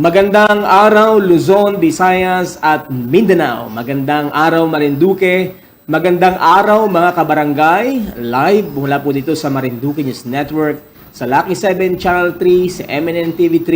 Magandang araw Luzon, Visayas at Mindanao. Magandang araw Marinduque. Magandang araw mga kabarangay. Live mula po dito sa Marinduque News Network, sa Lucky 7 Channel 3, sa MNN TV3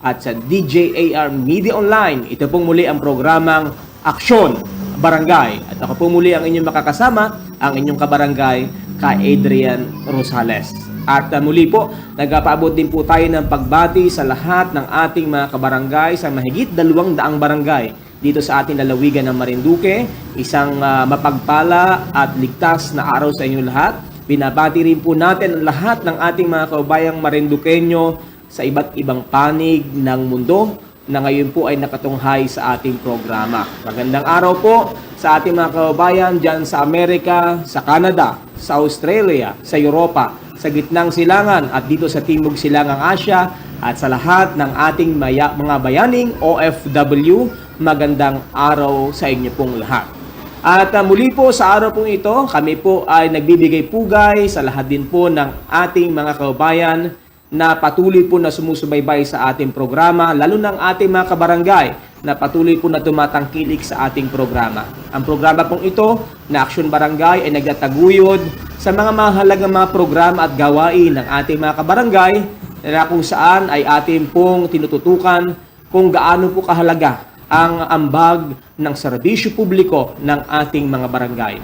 at sa DJAR Media Online. Ito pong muli ang programang Aksyon Barangay. At ako po muli ang inyong makakasama, ang inyong kabarangay, Ka Adrian Rosales. At muli po, nagpaabot din po tayo ng pagbati sa lahat ng ating mga kabarangay sa mahigit 200 barangay dito sa ating lalawigan ng Marinduque. Isang mapagpala at ligtas na araw sa inyo lahat. Binabati rin po natin ang lahat ng ating mga kababayang Marinduqueño sa iba't ibang panig ng mundo na ngayon po ay nakatunghay sa ating programa. Magandang araw po sa ating mga kababayan dyan sa Amerika, sa Canada, sa Australia, sa Europa, sa gitnang silangan at dito sa timog silangang Asya at sa lahat ng ating mga bayaning OFW, magandang araw sa inyo pong lahat. At muli po sa araw pong ito, kami po ay nagbibigay pugay sa lahat din po ng ating mga kababayan na patuloy po na sumusubaybay sa ating programa, lalo ng ating mga kabarangay na patuloy po na tumatangkilik sa ating programa. Ang programa pong ito na Aksyon Barangay ay nagtataguyod sa mga mahalagang mga programa at gawain ng ating mga kabarangay na kung saan ay ating pong tinututukan kung gaano po kahalaga ang ambag ng serbisyo publiko ng ating mga barangay.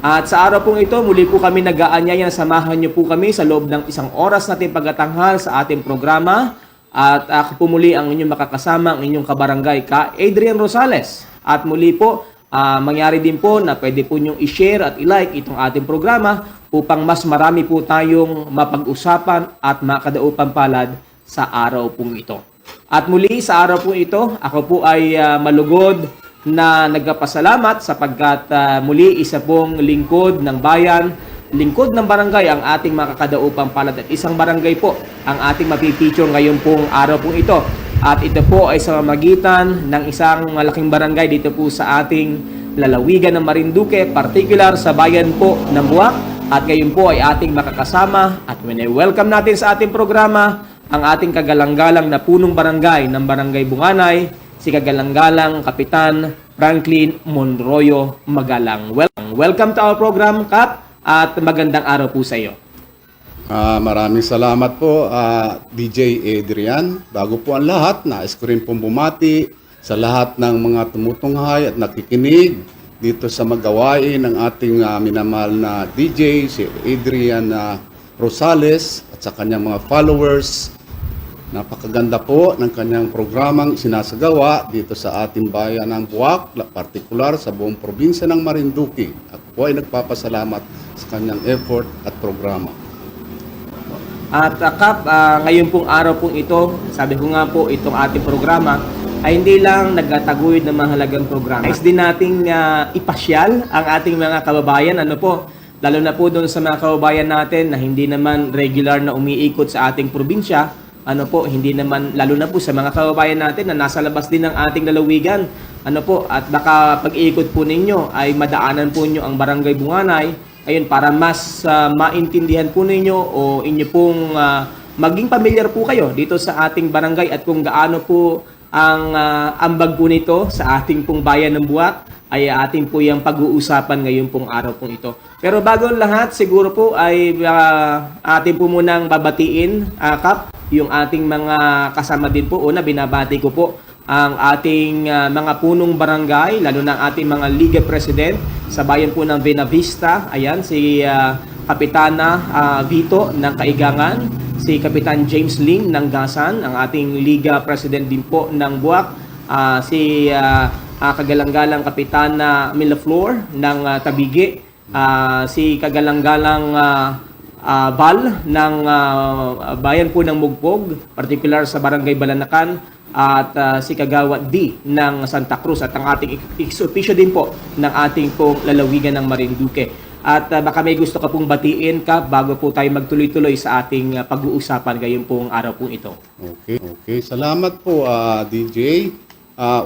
At sa araw pong ito, muli po kami nag-aanyaya, samahan niyo po kami sa loob ng isang oras natin pagkatanghal sa ating programa. At ako po muli ang inyong makakasama, ang inyong kabarangay, Ka Adrian Rosales. At muli po, mangyari din po na pwede po niyong i-share at i-like itong ating programa upang mas marami po tayong mapag-usapan at makadaupang palad sa araw pong ito. At muli sa araw pong ito, ako po ay malugod na nagpapasalamat sapagkat muli isa pong lingkod ng bayan, lingkod ng barangay ang ating makakadaupang palad at isang barangay po ang ating mapipicture ngayon pong araw pong ito. At ito po ay sa magitan ng isang malaking barangay dito po sa ating lalawigan ng Marinduque, particular sa bayan po ng Buwak. At ngayon po ay ating makakasama at welcome natin sa ating programa ang ating kagalang-galang na punong barangay ng Barangay Bunganay, si kagalang-galang Kapitan Franklin Monroyo Magalang. Welcome to our program, Kap, at magandang araw po sa iyo. Maraming salamat po, DJ Adrian. Bago po ang lahat, nais ko rin pong bumati sa lahat ng mga tumutunghay at nakikinig dito sa magawain ng ating minamahal na DJ, si Adrian Rosales at sa kanyang mga followers. Napakaganda po ng kanyang programang sinasagawa dito sa ating bayan ng Buwak, partikular sa buong probinsya ng Marinduque. Ako po ay nagpapasalamat sa kanyang effort at programa. At Kap, ngayon pong araw pong ito, sabi ko nga po, itong ating programa ay hindi lang nagtataguyod ng mahalagang programa. Nais din nating ipasyal ang ating mga kababayan, lalo na po doon sa mga kababayan natin na hindi naman regular na umiikot sa ating probinsya, hindi naman, lalo na po sa mga kababayan natin na nasa labas din ng ating lalawigan, at baka pag-iikot po ninyo ay madaanan po nyo ang Barangay Bunganay, ayun, para mas maintindihan po ninyo o inyo pong maging pamilyar po kayo dito sa ating barangay at kung gaano po ang ambag po nito sa ating pong bayan ng Buwak, ay ating po yung pag-uusapan ngayon pong araw pong ito. Pero bago ang lahat, siguro po ay ating po munang babatiin, Kap, yung ating mga kasama din po. Una, binabati ko po ang ating mga punong barangay, lalo na ang ating mga Liga President sa bayan po ng Benavista. Ayan, si Kapitana Vito ng Kaigangan, si Kapitan James Lim ng Gasan, ang ating Liga President din po ng Buwak, si kagalang-galang Kapitana Milaflor ng Tabigi, si kagalang-galang Val ng bayan po ng Mugpog, particular sa Barangay Balanacan, at si Kagawad D ng Santa Cruz at ang ating ex-officio din po ng ating pong lalawigan ng Marinduque. At baka may gusto ka pong batiin, ka bago po tayo magtuloy-tuloy sa ating pag-uusapan ngayon pong araw pong ito. Okay. Salamat po, DJ.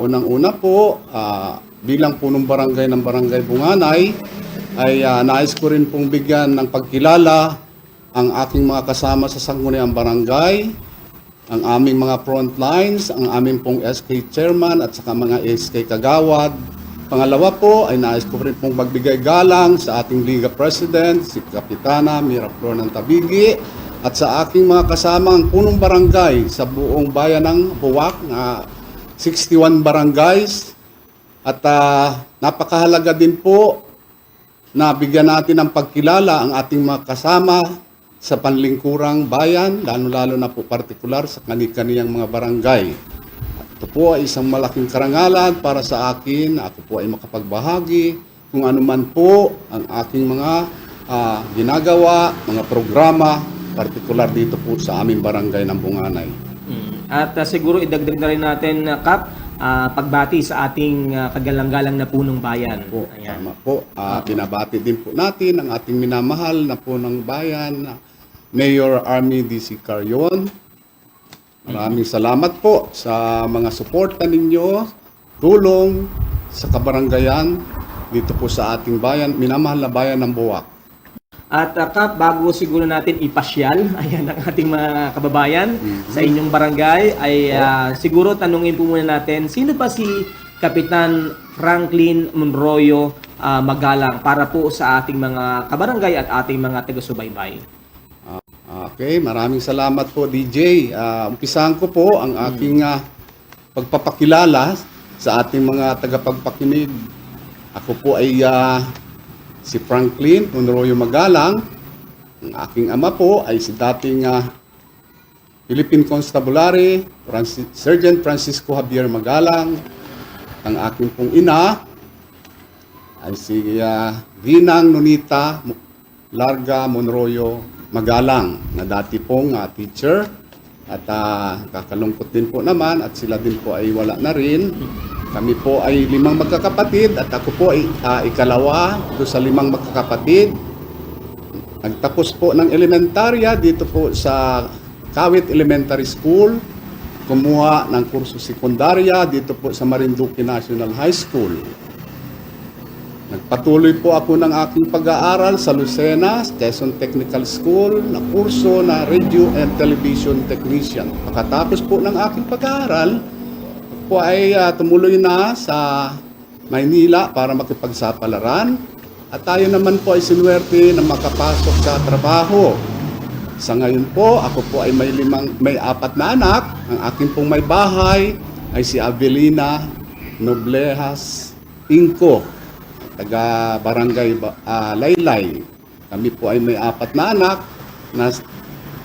Unang-una po, bilang punong barangay ng Barangay Bunganay, ay nais ko rin pong bigyan ng pagkilala ang aking mga kasama sa Sangguniang Barangay, ang aming mga front lines, ang aming pong SK chairman at saka mga SK kagawad. Pangalawa po ay nais ko rin pong magbigay galang sa ating Liga President, si Kapitana Miraflor ng Tabigi, at sa aking mga kasamang punong barangay sa buong bayan ng Buwak na 61 barangays. At napakahalaga din po na bigyan natin ng pagkilala ang ating mga kasama sa panlingkurang bayan, lalo-lalo na po partikular sa kani-kaniyang mga barangay. Ito po ay isang malaking karangalan para sa akin. Ako po ay makapagbahagi kung ano man po ang aking mga ginagawa, mga programa, partikular dito po sa aming barangay ng Bunganay. At siguro idagdag na rin natin, Kap, pagbati sa ating kagalang-galang na punong bayan. Po, Ayan. tama po. Binabati din po natin ang ating minamahal na punong bayan, Mayor Army D.C. Carion. Maraming salamat po sa mga suporta ninyo, tulong sa kabarangayan dito po sa ating bayan, minamahal na bayan ng Buwak. At Kap, bago siguro natin ipasyal, ayan ang ating mga kababayan sa inyong barangay, ay siguro tanungin po muna natin, sino ba si Kapitan Franklin Monroyo Magalang para po sa ating mga kabarangay at ating mga taga-subaybay? Okay, maraming salamat po DJ. Umpisahan ko po ang aking pagpapakilala sa ating mga tagapagpakinig. Ako po ay si Franklin Monroyo Magalang. Ang aking ama po ay si dating Philippine Constabulary Sergeant Francisco Javier Magalang. Ang aking pong ina ay si Ginang Nonita Larga Monroyo Magalang, na dati pong teacher. At kakalungkot din po naman at sila din po ay wala na rin. Kami po ay 5 magkakapatid at ako po ay ikalawa do sa 5 magkakapatid. Nagtapos po ng elementarya dito po sa Kawit Elementary School. Kumuha ng kurso sekundarya dito po sa Marinduque National High School. Nagpatuloy po ako ng aking pag-aaral sa Lucena, Quezon Technical School, na kurso na Radio and Television Technician. Pagkatapos po ng aking pag-aaral, po ay tumuloy na sa Maynila para makipagsapalaran. At tayo naman po ay sinuwerte na makapasok sa trabaho. Sa ngayon po, ako po ay may 4 na anak. Ang aking pong may bahay ay si Avelina Noblejas Inco, taga Barangay Laylay. Kami po ay may 4 na anak.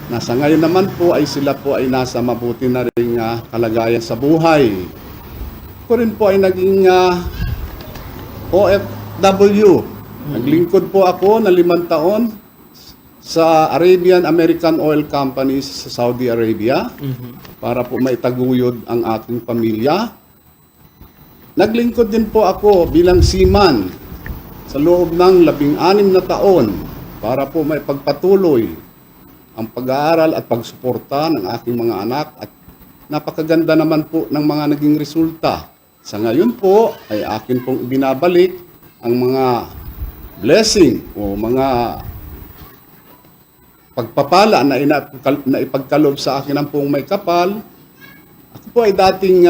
Nasa ngayon naman po ay sila po ay nasa mabuti na ring kalagayan sa buhay. Ako rin po ay naging OFW. Naglingkod po ako na 5 taon sa Arabian American Oil Company sa Saudi Arabia para po maitaguyod ang aking pamilya. Naglingkod din po ako bilang seaman sa loob ng 16 na taon para po maipagpatuloy ang pag-aaral at pagsuporta ng aking mga anak, at napakaganda naman po ng mga naging resulta. Sa ngayon po ay akin pong ibinabalik ang mga blessing o mga pagpapala na ipagkalob sa akin ang pong may kapal. Ako po ay dating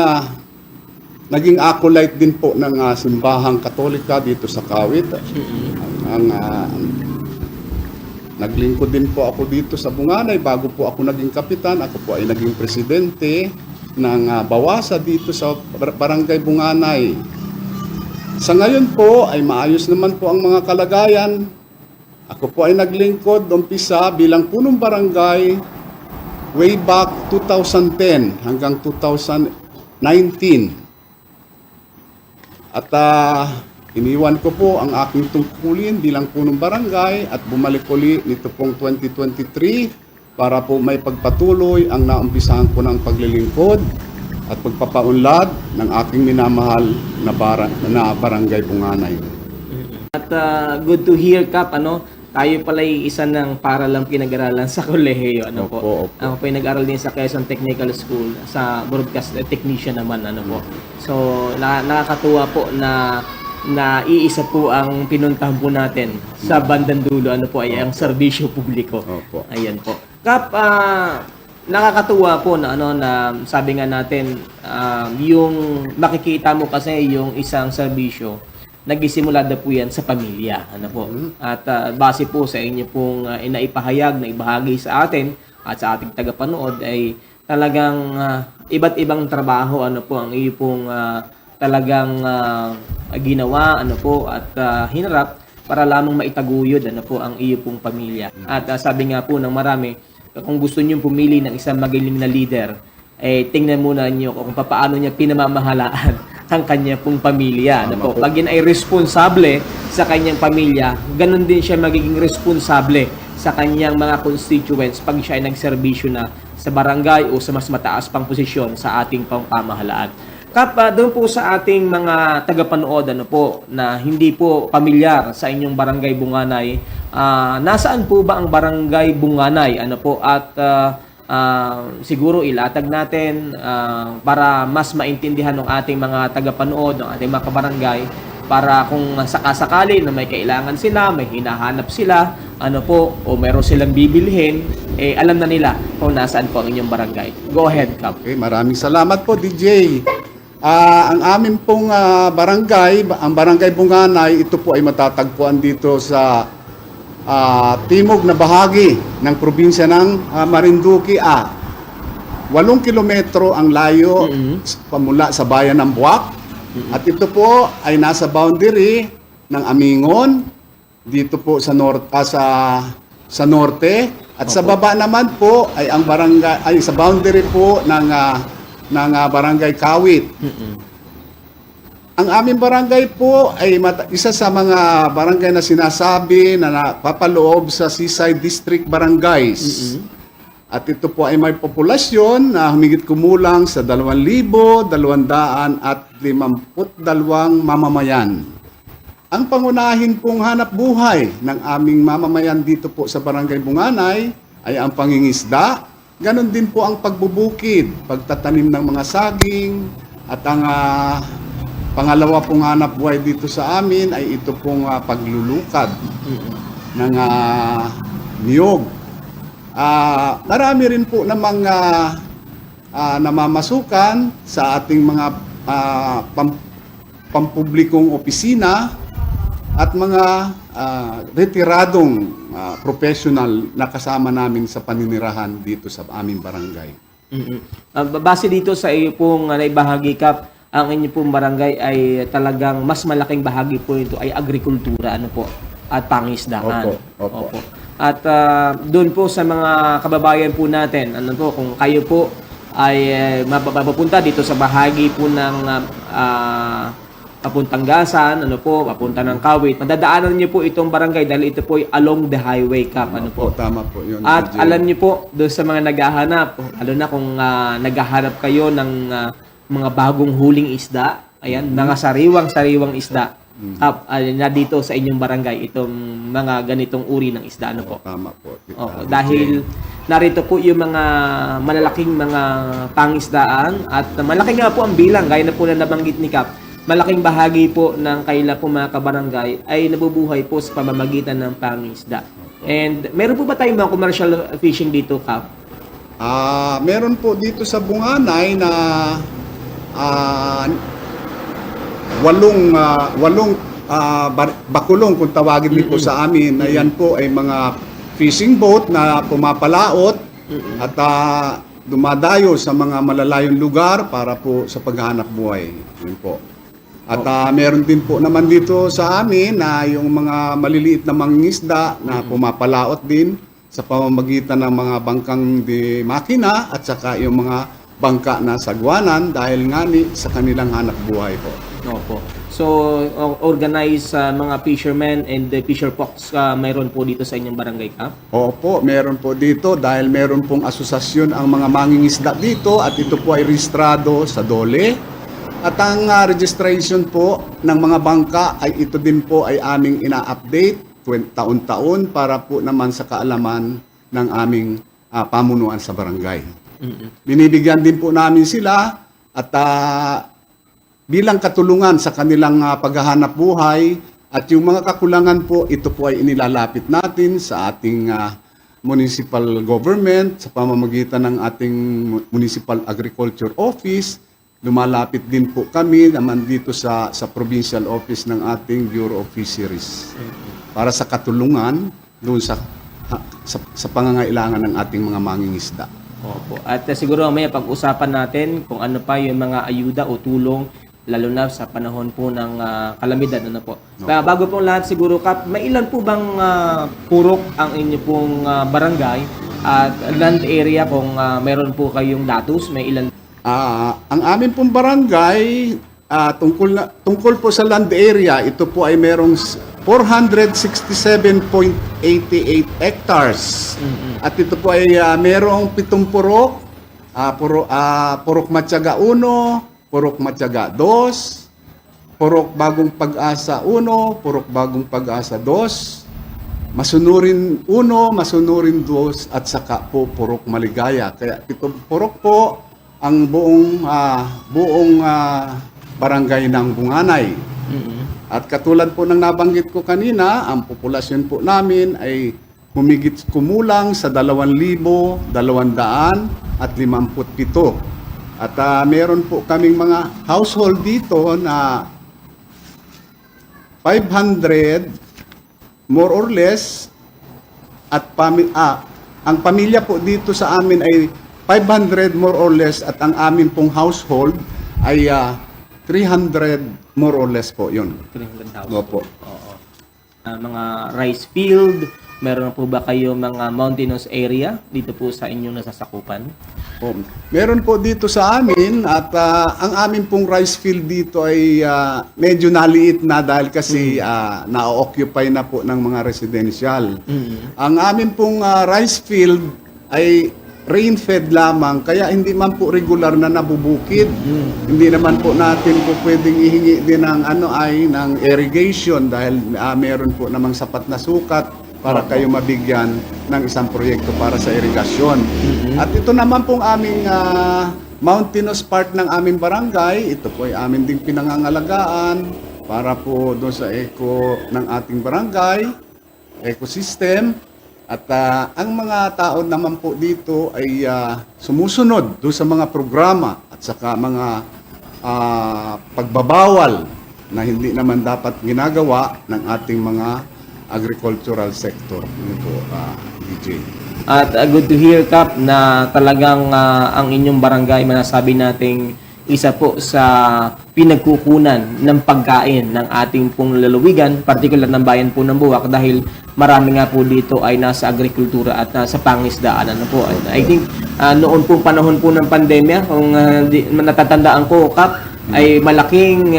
naging acolyte din po ng simbahang Katolika dito sa Kawit. Naglingkod din po ako dito sa Bunganay bago po ako naging kapitan. Ako po ay naging presidente ng Bawasa dito sa Barangay Bunganay. Sa ngayon po ay maayos naman po ang mga kalagayan. Ako po ay naglingkod umpisa bilang punong barangay way back 2010 hanggang 2019. At iniwan ko po ang aking tungkulin bilang punong barangay at bumalik uli nito pong 2023 para po may pagpatuloy ang naumpisahan ko ng paglilingkod at pagpapaunlad ng aking minamahal na barangay Bunganay. At good to hear, Kap, tayo pala'y isa ng para lang pinag-aralan sa kolehiyo. Opo. Ako po ay nag-aral din sa Quezon Technical School, sa broadcast technician naman. Po. So, nakakatuwa po na iisa po ang pinuntahan po natin sa bandang dulo, ay ang serbisyo publiko. Opo. Ayan po. Kap, nakakatuwa po na ano na sabi nga natin yung makikita mo kasi yung isang serbisyo nagsisimula na po yan sa pamilya, ano po. At base po sa inyo pong inaipahayag na ibahagi sa atin at sa ating tagapanood ay talagang iba't ibang trabaho ano po ang iyo pong talagang ginawa ano po at hinarap para lamang maitaguyod ano po ang iyo pong pamilya. At sabi nga po ng marami, kung gusto niyo pumili ng isang magaling na leader, eh tingnan muna niyo kung paano niya pinamamahalaan ang kanya pong pamilya. Ano po? Pag yan ay responsable sa kanyang pamilya, ganun din siya magiging responsable sa kanyang mga constituents pag siya ay nagserbisyo na sa barangay o sa mas mataas pang posisyon sa ating pamahalaan. Kap, doon po sa ating mga tagapanood ano po, na hindi po pamilyar sa inyong barangay Bunganay, nasaan po ba ang barangay Bunganay? Ano po? At siguro ilatag natin para mas maintindihan ng ating mga tagapanood, ng ating mga kabarangay, para kung sakasakali na may kailangan sila, may hinahanap sila, ano po, o meron silang bibilhin, eh alam na nila kung nasaan po ang inyong barangay. Go ahead, Kap. Okay, maraming salamat po, DJ. Ang amin pong barangay, ang Barangay Bunganay, ito po ay matatagpuan dito sa timog na bahagi ng probinsya ng Marinduque. 8 kilometro ang layo pamula sa bayan ng Buwak. At ito po ay nasa boundary ng Amingon, dito po sa sa norte. At sa baba naman po ay ang barangay ay sa boundary po ng Barangay Kawit. Ang aming barangay po ay isa sa mga barangay na sinasabi na napapaloob sa Seaside District Barangays. At ito po ay may populasyon na humigit kumulang sa 2,252 mamamayan. Ang pangunahin pong hanap buhay ng aming mamamayan dito po sa Barangay Bunganay ay ang pangingisda. Ganon din po ang pagbubukid, pagtatanim ng mga saging, at ang pangalawa pong hanap buhay dito sa amin ay ito pong paglulukad ng niyog. Marami rin po namang namamasukan sa ating mga pampublikong opisina at mga retiradong professional na kasama namin sa paninirahan dito sa aming barangay. Base dito sa iyo pong naibahagi, Kap, ang inyo pong barangay ay talagang mas malaking bahagi po ito ay agrikultura ano po at pangisdaan. Opo. At doon po sa mga kababayan po natin, ano po, kung kayo po ay mapapunta dito sa bahagi po ng papuntang Gasan, ano po, papunta ng Kawit, madadaanan niyo po itong barangay dahil ito po ay along the highway, Kap, ano po. Tama po yun. At DJ. alam niyo po, doon sa mga naghahanap, lalo na kung naghahanap kayo ng mga bagong huling isda, ayan, mga sariwang isda, na dito sa inyong barangay, itong mga ganitong uri ng isda, ano po. Tama po. Dahil narito po yung mga malalaking mga pangisdaan at malaki nga po ang bilang, gaya na po na nabanggit ni Kap. Malaking bahagi po ng kaila po mga kabarangay ay nabubuhay po sa pamamagitan ng pangisda. And meron po ba tayong mga commercial fishing dito, Kap? Meron po dito sa Bunganay na walong bakulong kung tawagin din po sa amin. Na yan po ay mga fishing boat na pumapalaot at dumadayo sa mga malalayong lugar para po sa paghahanap buhay. Yun po. At meron din po naman dito sa amin na yung mga maliliit na mangingisda na pumapalaot din sa pamamagitan ng mga bangkang di makina at saka yung mga bangka na sagwanan dahil nga sa kanilang hanap buhay po. Opo. So, organize mga fishermen and the fisher folks mayroon po dito sa inyong barangay, Kap? Opo, meron po dito dahil meron pong asosasyon ang mga mangingisda dito at ito po ay rehistrado sa DOLE. At ang registration po ng mga bangka ay ito din po ay aming ina-update taon-taon para po naman sa kaalaman ng aming pamunuan sa barangay. Binibigyan din po namin sila at bilang katulungan sa kanilang paghahanap buhay at yung mga kakulangan po, ito po ay inilalapit natin sa ating municipal government sa pamamagitan ng ating Municipal Agriculture Office. Lumalapit din po kami naman dito sa provincial office ng ating Bureau of Fisheries para sa katulungan doon sa pangangailangan ng ating mga mangingisda. Opo. At siguro mamaya pag-usapan natin kung ano pa yung mga ayuda o tulong lalo na sa panahon po ng kalamidad. Ano po. Bago po lahat siguro, Kap, may ilan po bang purok ang inyo pong barangay at land area kung meron po kayong datos? May ilan? Ang amin pong barangay, tungkol po sa land area, ito po ay merong 467.88 hectares. At ito po ay merong 7 purok, Purok Matyaga 1, Purok Matyaga 2, Purok Bagong Pag-asa 1, Purok Bagong Pag-asa 2, Masunurin 1, Masunurin 2, at saka po Purok Maligaya. Kaya 7 purok po ang buong barangay ng Bunganay. At katulad po ng nabanggit ko kanina, ang populasyon po namin ay kumulang sa 2,257. At meron po kaming mga household dito na 500 more or less at ang pamilya po dito sa amin ay 500 more or less at ang amin pong household ay 300 more or less po yun. 300,000. Opo. Oo. Mga rice field, meron po ba kayo mga mountainous area dito po sa inyong nasasakupan? Meron po dito sa amin at ang amin pong rice field dito ay medyo naliit na dahil kasi na-occupy na po ng mga residential. Ang amin pong rice field ay rain-fed lamang, kaya hindi man po regular na nabubukid. Hindi naman po natin po pwedeng ihingi din ng ng irrigation dahil meron po namang sapat na sukat para kayo mabigyan ng isang proyekto para sa irigasyon. At ito naman pong aming mountainous part ng aming barangay, ito po ay amin ding pinangangalagaan para po doon sa eco ng ating barangay, ecosystem. At ang mga tao naman po dito ay sumusunod doon sa mga programa at saka mga pagbabawal na hindi naman dapat ginagawa ng ating mga agricultural sector. Ano po, DJ? At good to hear, Kap, na talagang ang inyong barangay manasabi nating isa po sa pinagkukunan ng pagkain ng ating pong lalawigan, particular ng bayan po ng Buwak, dahil marami nga po dito ay nasa agrikultura at nasa pangisdaan. Ano po? I think noon pong panahon po ng pandemya, kung natatandaan ko, Kap, ay malaking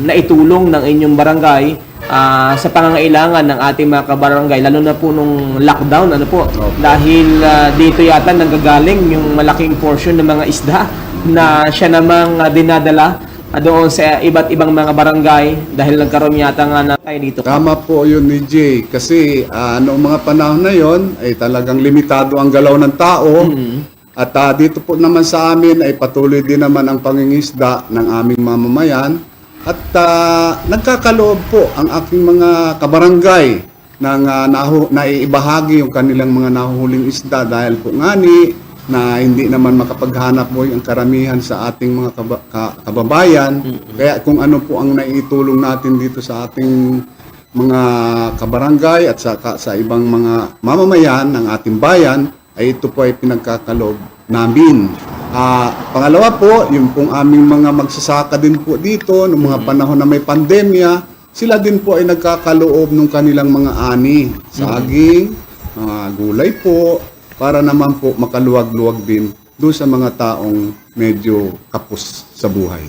naitulong ng inyong barangay sa pangangailangan ng ating mga kabarangay, lalo na po nung lockdown, ano po, dahil dito yata nanggagaling yung malaking portion ng mga isda na siya namang dinadala doon sa iba't ibang mga barangay dahil nagkaroon yata nga na tayo dito. Tama po yun ni Jay kasi noong mga panahon na yon ay talagang limitado ang galaw ng tao. At dito po naman sa amin ay patuloy din naman ang pangingisda ng aming mamamayan. At nagkakaloob po ang aking mga kabarangay ng naiibahagi yung kanilang mga nahuhuling isda dahil po ngani na hindi naman makapaghanap mo ang karamihan sa ating mga kababayan. Kaya kung ano po ang naitulong natin dito sa ating mga kabarangay at sa ibang mga mamamayan ng ating bayan, ay ito po ay pinagkakaloob namin. Pangalawa po, yung pong aming mga magsasaka din po dito, noong mga panahon na may pandemya, sila din po ay nagkakaloob ng kanilang mga ani, saging, gulay po, para naman po makaluwag-luwag din doon sa mga taong medyo kapos sa buhay.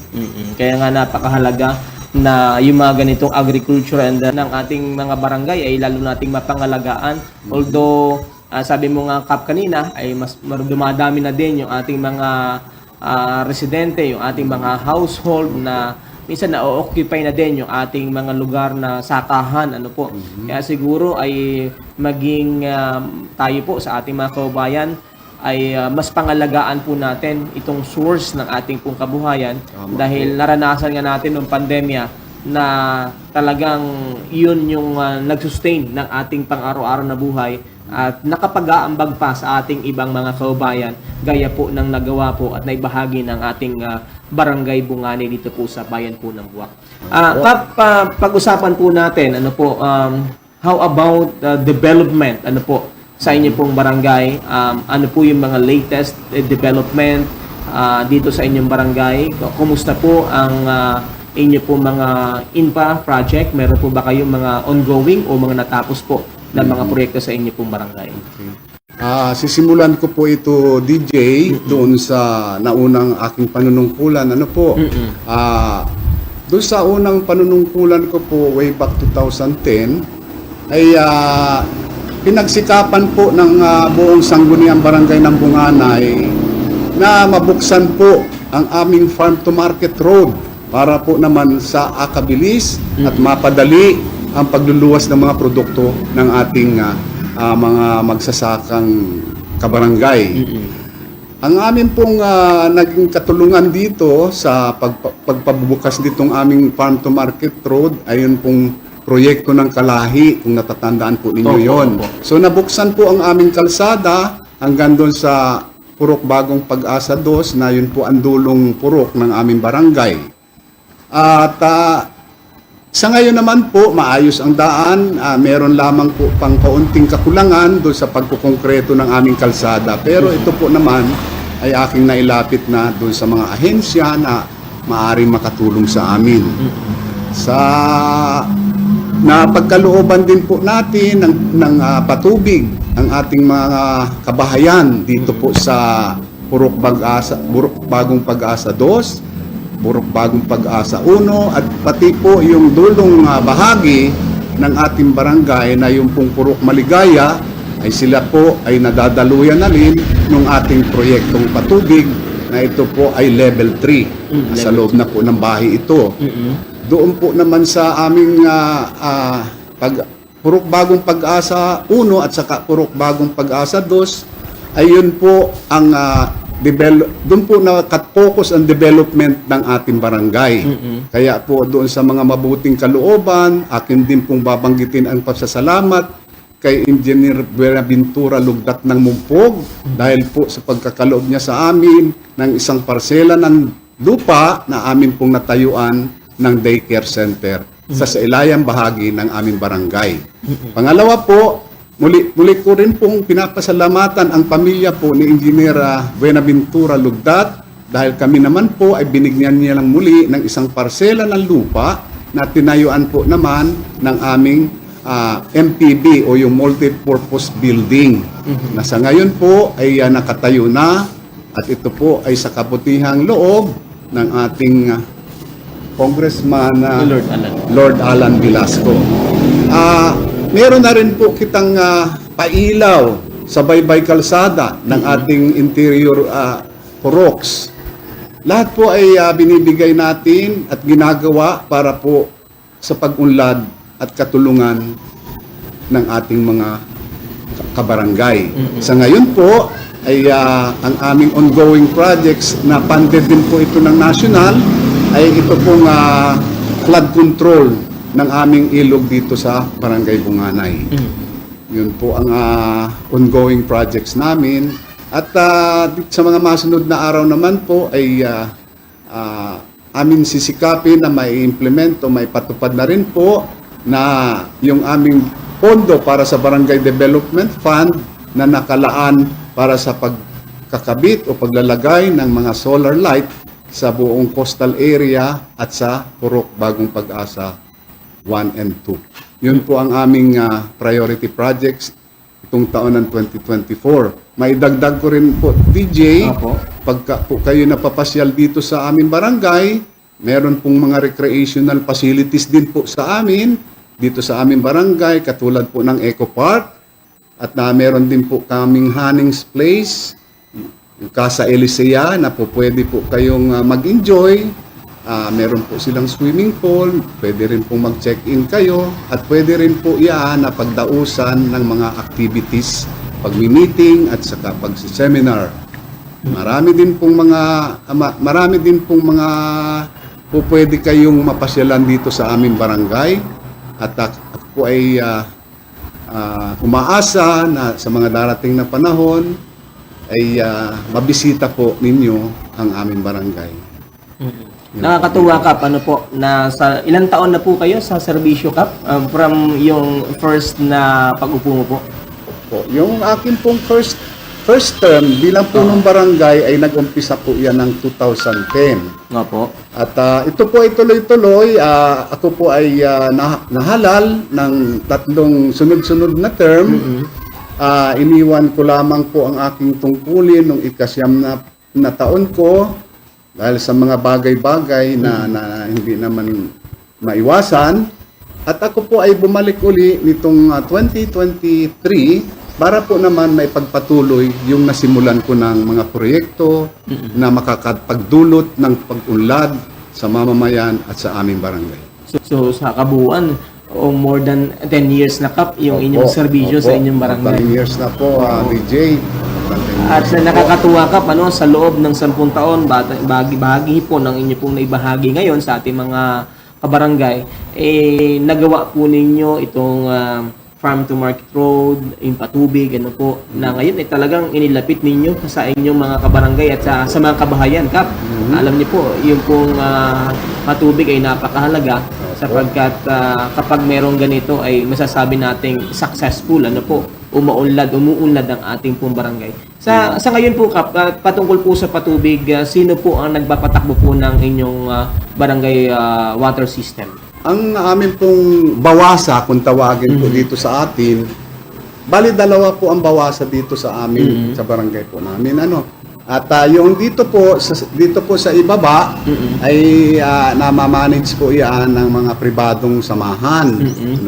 Kaya nga napakahalaga na yung mga ganitong agriculture and ng ating mga barangay ay lalo nating mapangalagaan. Although, sabi mo nga, Kap, kanina, ay mas dumadami na din yung ating mga residente, yung ating mga household na minsan na-occupy na din yung ating mga lugar na sakahan. Ano po? Kaya siguro ay maging tayo po sa ating mga kababayan ay mas pangalagaan po natin itong source ng ating pong kabuhayan dahil naranasan nga natin ng pandemya na talagang yun yung nag-sustain ng ating pang-araw-araw na buhay at nakapag-aambag pa sa ating ibang mga kaubayan gaya po ng nagawa po at naibahagi ng ating Barangay Bungani dito po sa bayan po ng Buwak. Kap, pag-usapan po natin, ano po, how about development, ano po, sa inyo pong barangay, ano po yung mga latest development dito sa inyong barangay? Kumusta po ang inyo po mga INPA project? Meron po ba kayong mga ongoing o mga natapos po na mga proyekto sa inyo pong barangay? Sisimulan ko po ito, DJ, doon sa naunang aking panunungkulan. Ano po? Doon sa unang panunungkulan ko po, way back 2010, ay pinagsikapan po ng buong sangguniang barangay ng Bunganay na mabuksan po ang aming farm to market road para po naman sa akabilis at mapadali ang pagluluwas ng mga produkto ng ating mga magsasakang kabarangay. Ang amin pong naging katulungan dito sa pagpabubukas ditong aming farm to market road ayun pong proyekto ng Kalahi, kung natatandaan po ninyo yon. So nabuksan po ang aming kalsada hanggang doon sa Purok Bagong Pag-asa 2 na yun po ang dulong purok ng aming barangay. At sa ngayon naman po, maayos ang daan. Meron lamang po pang kaunting kakulangan doon sa pagkukongkreto ng aming kalsada. Pero ito po naman ay aking nailapit na doon sa mga ahensya na maaaring makatulong sa amin. Na pagkalooban din po natin ng patubig ang ating mga kabahayan dito po sa Purok Bagong Pag-asa 2, Purok Bagong Pag-asa 1 at pati po yung dulong bahagi ng ating barangay na yung pong Purok Maligaya ay sila po ay nadadaluyan na rin ng ating proyektong patubig na ito po ay level 3 sa loob na po ng bahay ito. Doon po naman sa aming Purok Bagong Pag-asa 1 at saka Purok Bagong Pag-asa 2 ay yun po ang doon po nakat-focus ang development ng ating barangay. Kaya po doon sa mga mabuting kalooban, akin din pong babanggitin ang pasasalamat kay Engineer Buenaventura Lugdat ng Mumpog dahil po sa pagkakaloob niya sa amin ng isang parsela ng lupa na amin pong natayuan ng daycare center sa ilayang bahagi ng aming barangay. Pangalawa po, muli ko rin pong pinapasalamatan ang pamilya po ni Engineer Buenaventura Lugdat dahil kami naman po ay binigyan niya lang muli ng isang parsela ng lupa na tinayuan po naman ng aming MPB o yung multi-purpose building na sa ngayon po ay nakatayo na at ito po ay sa kabutihang loob ng ating Congressman Lord Alan Velasco. Meron na rin po kitang pailaw sa baybay kalsada ng ating interior poroks. Lahat po ay binibigay natin at ginagawa para po sa pag-unlad at katulungan ng ating mga kabarangay. Sa ngayon po ay ang aming ongoing projects na funded din po ito ng national ay ito pong flood control ng aming ilog dito sa Barangay Bunganay. Yun po ang ongoing projects namin. At sa mga masunod na araw naman po ay amin sisikapin na may implement o may patupad na rin po na yung aming pondo para sa Barangay Development Fund na nakalaan para sa pagkakabit o paglalagay ng mga solar light sa buong coastal area at sa Purok Bagong Pag-asa 1 and 2. Yun po ang aming priority projects itong taon ng 2024. Maidagdag ko rin po, DJ, pagka po kayo napapasyal dito sa aming barangay, meron pong mga recreational facilities din po sa amin, dito sa aming barangay, katulad po ng Eco Park, at meron din po kaming Hanning's Place, yung Casa Elisea na po pwede po kayong mag-enjoy. Meron po silang swimming pool, pwede rin po mag-check-in kayo at pwede rin po yan na pagdausan ng mga activities, pag-meeting at saka pag-seminar. Marami din pong mga po pwede kayong mapasyalan dito sa aming barangay at ako po ay umaasa na sa mga darating na panahon ay mabisita po ninyo ang aming barangay. Nakakatuwa, Kap, ano po, na sa ilang taon na po kayo sa serbisyo, Kap? From yung first na pag-upo mo po? Po, yung akin pong first term bilang punong barangay ay nag-umpisa po yan ng 2010. Nga po. At ito po ay tuloy-tuloy. Ako po ay nahalal ng 3 sunod-sunod na term. Iniwan ko lamang po ang aking tungkulin nung ikasyam na taon ko dahil sa mga bagay-bagay na hindi naman maiwasan. At ako po ay bumalik uli nitong 2023 para po naman may pagpatuloy yung nasimulan ko ng mga proyekto na makakapagdulot ng pag-unlad sa mamamayan at sa aming barangay. So sa kabuuan, more than 10 years na, Kap, yung inyong serbisyo sa inyong barangay. 10 years na po, DJ. At sa nakakatuwa, Kap, sa loob ng 10 taon, bahagi po ng inyo pong naibahagi ngayon sa ating mga kabarangay, nagawa po ninyo itong farm to market road, yung patubig, po, na ngayon talagang inilapit ninyo sa inyong mga kabarangay at sa mga kabahayan, Kap. Alam niyo po, yung pong patubig ay napakahalaga sapagkat kapag merong ganito ay masasabi nating successful, umuunlad ang ating pong barangay. Sa ngayon po, Kap, patungkol po sa patubig, sino po ang nagpapatakbo po ng inyong barangay water system? Ang amin pong bawasa, kung tawagin po dito sa atin, bali 2 po ang bawasa dito sa amin, sa barangay po namin. At yung dito po sa ibaba ay namamanage po yan ng mga pribadong samahan.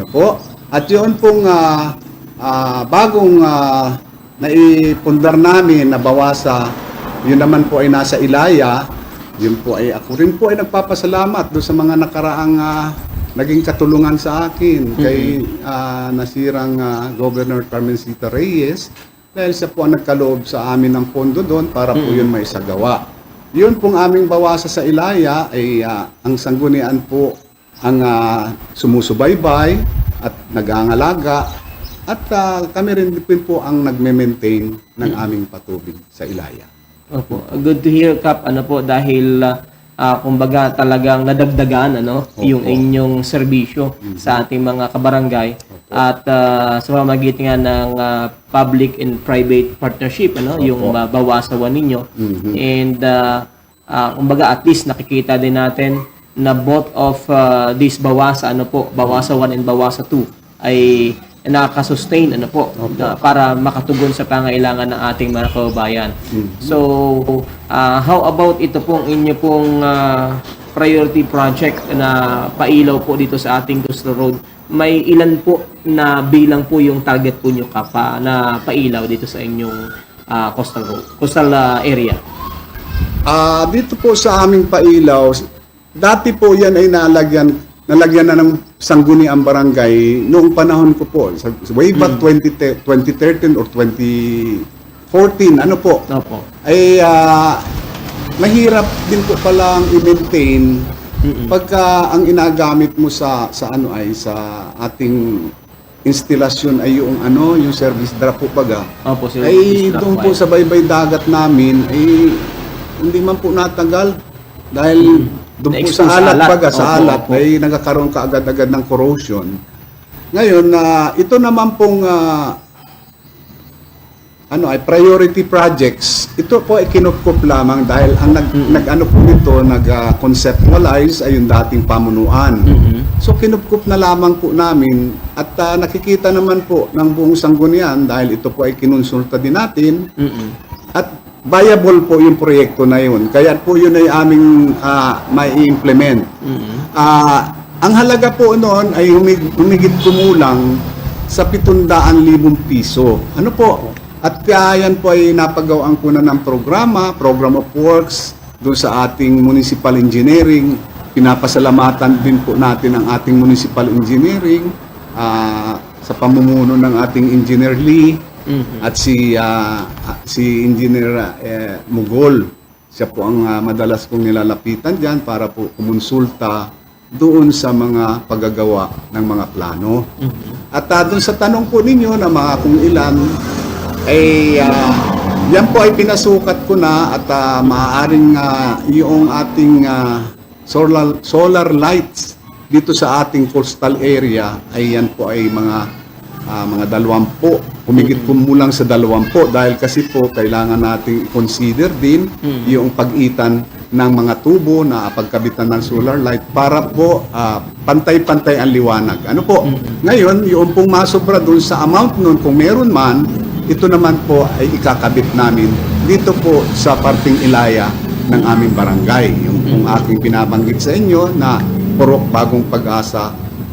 Po? At yun pong bagong naipundar namin na bawasa, yun naman po ay nasa Ilaya. Yun po ay ako rin po ay nagpapasalamat doon sa mga nakaraang naging katulungan sa akin kay nasirang Governor Carmencita Reyes dahil siya po ang nagkaloob sa amin ng pondo doon para po yun may isagawa. Yun pong aming bawasa sa Ilaya ay ang sanggunian po ang sumusubaybay at nag-aangalaga at kami rin po ang nagme-maintain ng aming patubig sa Ilaya. Opo. Good to hear, Kap, dahil kumbaga talagang nadagdagan yung inyong serbisyo sa ating mga kabarangay at sa pamamagitan ng public and private partnership yung bawasawan ninyo. And kumbaga at least nakikita din natin na both of this bawasa bawasa 1 and bawasa 2 ay nakaka-sustain para makatugon sa pangailangan ng ating mga kababayan. So how about ito pong inyo pong priority project na pailaw po dito sa ating Coastal Road? May ilan po na bilang po yung target po nyo, Kap, na pailaw dito sa inyong coastal area? Dito po sa aming pailaw, dati po yan ay nalagyan na ng sangguniang barangay noong panahon ko po, way back 2013 or 2014, ay mahirap din po palang i-maintain pagka ang inagamit mo sa ating instalasyon ay yung service drop po baga. Ay doon po sa baybay dagat namin ay hindi man po natagal dahil doon po sa alat ay nagkakaroon kaagad-agad ng corrosion. Ngayon, ito naman pong priority projects, ito po ay kinukup lamang dahil ang nag-conceptualize ay yung dating pamunuan. So kinukup na lamang po namin at nakikita naman po ng buong sanggunian dahil ito po ay kinonsulta din natin at viable po yung proyekto na yun. Kaya po yun ay aming mai-implement. Ang halaga po noon ay humigit kumulang sa 700,000 piso. At kaya yan po ay napagawaan ko na ng program of works doon sa ating municipal engineering. Pinapasalamatan din po natin ang ating municipal engineering sa pamumuno ng ating engineer Lee. At si Engineer Mugol, siya po ang madalas kong nilalapitan diyan para po kumonsulta doon sa mga paggagawa ng mga plano. At dun sa tanong po ninyo na mga kung ilan, ay yan po ay pinasukat ko na at maaaring yung ating solar lights dito sa ating coastal area ay yan po ay mga 20, humigit kumulang sa 20 dahil kasi po kailangan nating consider din yung pagitan ng mga tubo na pagkabitan ng solar light para po pantay-pantay ang liwanag. Ano po? Ngayon, yung pong masobra dun sa amount nun, kung meron man, ito naman po ay ikakabit namin dito po sa parting Ilaya ng aming barangay. Yung pong aking binabanggit sa inyo na Purok Bagong Pag-asa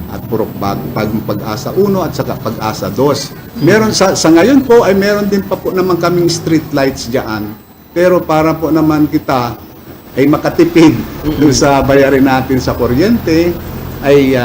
at Purok Bagong Pag-asa 1 at saka Pag-asa 2. Meron sa ngayon po ay meron din pa po naman kaming street lights diyan. Pero para po naman kita ay makatipid doon sa bayarin natin sa kuryente ay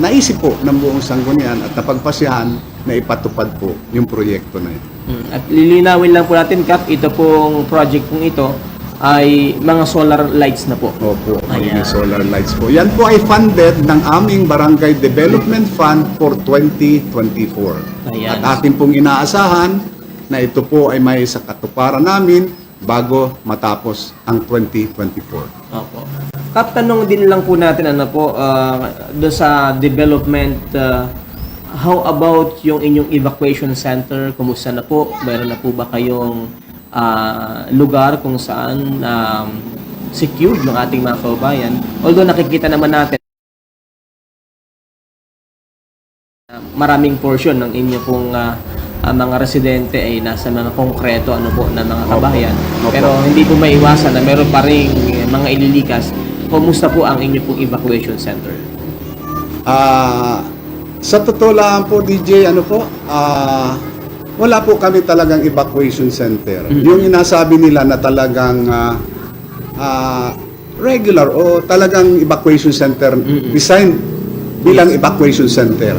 naisip po ng buong sanggunian at napagpasyahan na ipatupad po yung proyekto na ito. At lilinawin lang po natin, Kap, ito pong project pong ito ay mga solar lights na po. Opo, Ayan. magiging solar lights po. Yan po ay funded ng aming Barangay Development Fund for 2024. Ayan. At atin pong inaasahan na ito po ay may sa katuparan namin bago matapos ang 2024. Opo. Kap, tanong din lang po natin doon sa development, how about yung inyong evacuation center? Kumusta na po? Mayroon na po ba kayong lugar kung saan secured ng ating mga kababayan? Although nakikita naman natin maraming portion ng inyo pong mga residente ay nasa mga konkreto na mga kabahayan. Opo. Pero hindi po maiwasan na meron pa rin mga ililikas. Kumusta po ang inyo pong evacuation center? Sa totoo lang po, DJ, wala po kami talagang evacuation center. Yung inasabi nila na talagang regular o talagang evacuation center designed bilang evacuation center.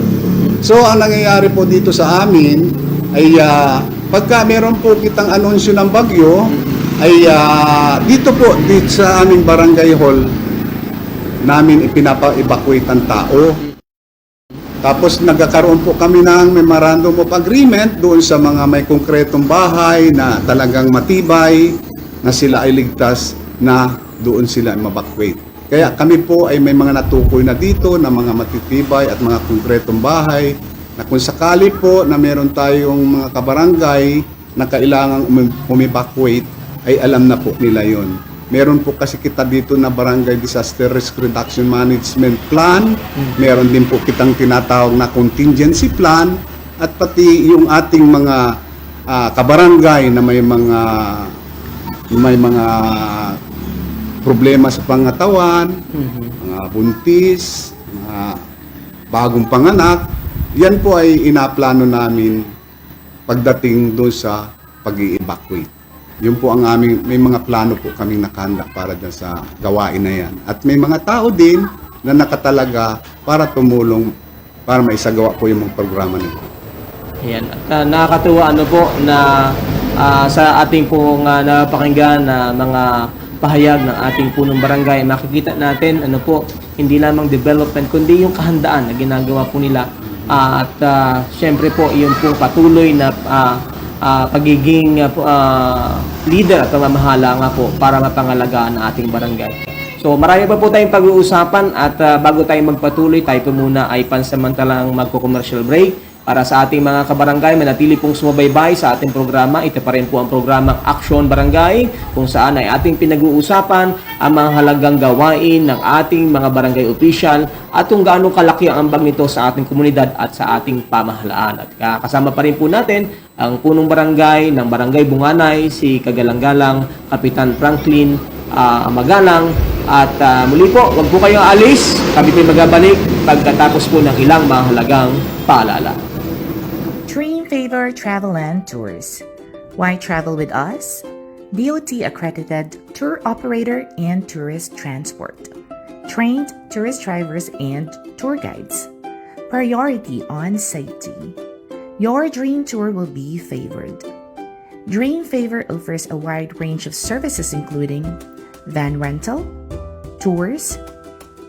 So, ang nangyayari po dito sa amin ay pagka meron po kitang anunsyo ng bagyo, ay dito sa aming barangay hall namin ipinapa-evacuate ang tao. Tapos nagkakaroon po kami ng memorandum of agreement doon sa mga may konkretong bahay na talagang matibay na sila ay ligtas na doon sila evacuate. Kaya kami po ay may mga natukoy na dito na mga matitibay at mga konkretong bahay na kung sakali po na meron tayong mga kabarangay na kailangang evacuate ay alam na po nila yon. Meron po kasi kita dito na Barangay Disaster Risk Reduction Management Plan. Meron din po kitang tinatawag na contingency plan at pati yung ating mga kabarangay na may mga problema sa pangatawan, mga buntis, mga bagong panganak. Yan po ay inaplano namin pagdating doon sa pag-i-evacuate. Yun po ang aming, may mga plano po kaming nakahanda para dyan sa gawain na yan. At may mga tao din na nakatalaga para tumulong para maisagawa po yung mga programa nito. Ayan. At nakakatuwa na sa ating pong napakinggan na mga pahayag ng ating punong barangay, makikita natin hindi lamang development kundi yung kahandaan na ginagawa po nila at syempre po yung pong patuloy na pagiging leader at pamamahala nga po para mapangalagaan ang ating barangay. So marami pa po tayong pag-uusapan at bago tayo magpatuloy, tayo po muna ay pansamantalang magko-commercial break. Para sa ating mga kabarangay, manatili pong sumubaybay sa ating programa. Ito pa rin po ang programang Aksyon Barangay, kung saan ay ating pinag-uusapan ang mga halagang gawain ng ating mga barangay official at kung gaano kalaki ang ambag nito sa ating komunidad at sa ating pamahalaan. At kasama pa rin po natin ang punong barangay ng Barangay Bunganay, si Kagalang-galang Kapitan Franklin Magalang. At muli po, wag po kayong alis. Kami po magabalik pagkatapos po ng ilang mahalagang paalala. Dream Favor Travel and Tours. Why travel with us? DOT accredited tour operator and tourist transport. Trained tourist drivers and tour guides. Priority on safety. Your dream tour will be favored. Dream Favor offers a wide range of services including van rental, tours,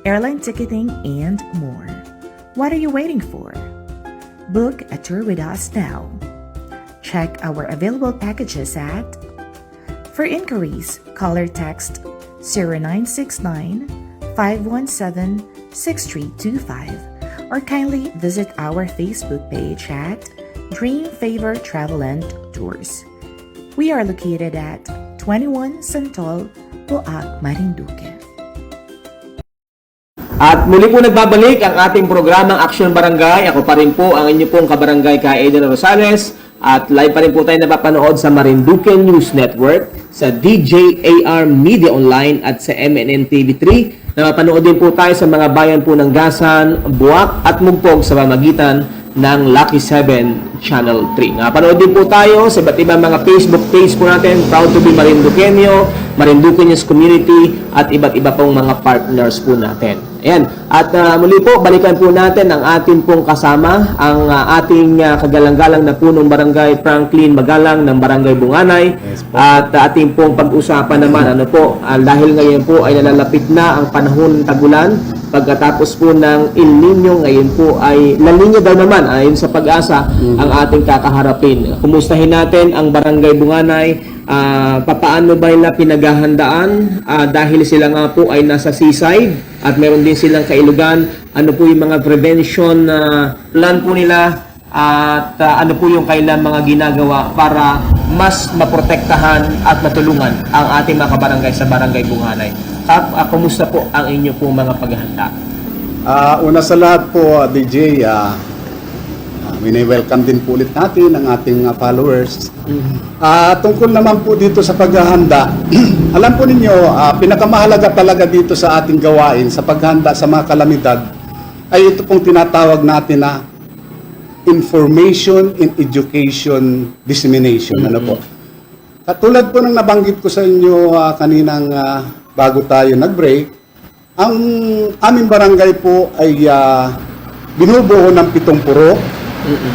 airline ticketing, and more. What are you waiting for? Book a tour with us now. Check our available packages at. For inquiries, call or text 0969 517 6325 or kindly visit our Facebook page at Dream Favor Travel and Tours. We are located at 21 Santol, Poac, Marinduque. At muli po nagbabalik ang ating programang Action Barangay. Ako pa rin po ang inyo pong kabarangay ka Eden Rosales. At live pa rin po tayo napapanood sa Marinduque News Network, sa DJAR Media Online at sa MNN TV3. Napapanood din po tayo sa mga bayan po ng Gasan, Buwak at Mugpog sa pamagitan ng Lucky 7 Channel 3. Napanood din po tayo sa iba't ibang mga Facebook page po natin, Proud to be Marinduqueño, Marinduque News Community at iba't iba pong mga partners po natin. Ayan. At muli po, balikan po natin ang ating pong kasama, ang ating kagalang-galang na punong barangay Franklin Magalang ng Barangay Bunganay. Yes po. At ating pong pag-usapan naman, dahil ngayon po ay nalalapit na ang panahon ng tagulan, pagkatapos po ng El Nino, ngayon po ay La Nina daw naman, ayon sa Pag-asa, ang ating kakaharapin. Kumustahin natin ang Barangay Bunganay, papaano ba nila pinaghahandaan dahil sila nga po ay nasa seaside at meron din silang kailugan, ano po yung mga prevention plan po nila at ano po yung kailang mga ginagawa para mas maprotektahan at matulungan ang ating mga kabarangay sa Barangay Bunganay. Kumusta po ang inyo po mga paghahanda? Una sa lahat po, DJ, welcome din po ulit natin ang ating followers. Tungkol naman po dito sa paghahanda, alam po ninyo, pinakamahalaga talaga dito sa ating gawain sa paghahanda sa mga kalamidad ay ito pong tinatawag natin na information and education dissemination. Ano po? Katulad po ng nabanggit ko sa inyo kaninang bago tayo nag-break, ang aming barangay po ay binubuo ng 7 purok.